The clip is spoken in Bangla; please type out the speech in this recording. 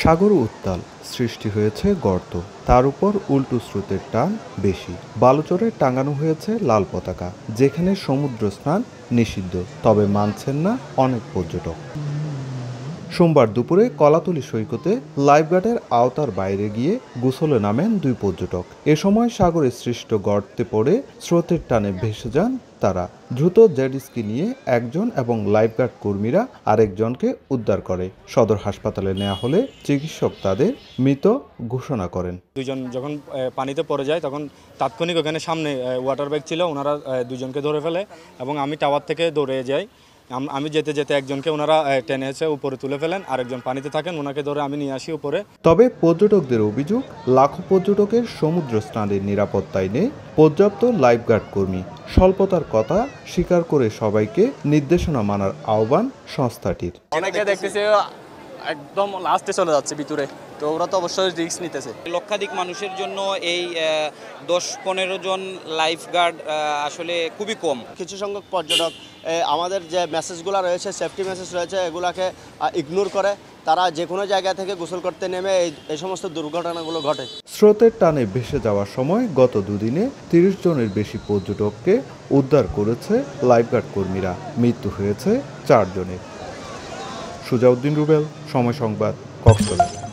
সাগর উত্তাল, সৃষ্টি হয়েছে গর্ত, তার উপর উল্টো স্রোতের টান বেশি। বালুচরে টাঙানো হয়েছে লাল পতাকা, যেখানে সমুদ্র স্নান নিষিদ্ধ, তবে মানছেন না অনেক পর্যটক। সোমবার দুপুরে কলাতলী সৈকতে লাইফগার্ডের আওতার বাইরে গিয়ে গোসলে নামেন দুই পর্যটক। এ সময় সাগরে সৃষ্ট গর্তে পড়ে স্রোতের টানে ভেসে যান তারা। দ্রুত জেটস্কি নিয়ে একজন এবং লাইফগার্ড কর্মীরা আরেকজনকে উদ্ধার করে সদর হাসপাতালে নেওয়া হলে চিকিৎসক তাদের মৃত ঘোষণা করেন। দুজন যখন পানিতে পড়ে যায় তখন তাৎক্ষণিক ওখানে সামনে ওয়াটার ব্যাগ ছিল, ওনারা দুজনকে ধরে ফেলে এবং আমি টাওয়ার থেকে দৌড়ে যাই। আমি যেতে যেতে একজনকে ওনারা টেনে এসে উপরে তুলে ফেলেন, আরেকজন পানিতে থাকেন, ওনাকে ধরে আমি নিয়ে আসি উপরে। তবে পর্যটকদের অভিযোগ, লাখো পর্যটকের সমুদ্র স্নানের নিরাপত্তায় নেই পর্যাপ্ত লাইফগার্ড কর্মী। স্বল্পতার কথা স্বীকার করে সবাইকে নির্দেশনা মানার আহ্বান সংস্থাটির। অনেকে দেখতেছে একদম লাস্টে চলে যাচ্ছে ভিতরে, তো ওরা তো অবশ্যই রিস্ক নিতেছে। লক্ষাধিক মানুষের জন্য এই 10-15 জন লাইফগার্ড আসলে খুবই কম। কিছু সংখ্যক পর্যটক আমাদের যে মেসেজগুলো রয়েছে, সেফটি মেসেজ রয়েছে, এগুলাকে ইগনোর করে তারা যে কোনো জায়গা থেকে গোসল করতে নেমে এই সমস্ত দুর্ঘটনাগুলো ঘটে। স্রোতের টানে ভেসে যাওয়ার সময় গত দুদিনে 30 জনের বেশি পর্যটককে উদ্ধার করেছে লাইফগার্ড কর্মীরা। মৃত্যু হয়েছে 4 জনের। সুজাউদ্দিন রুবেল, সময় সংবাদ, কক্সবাজার।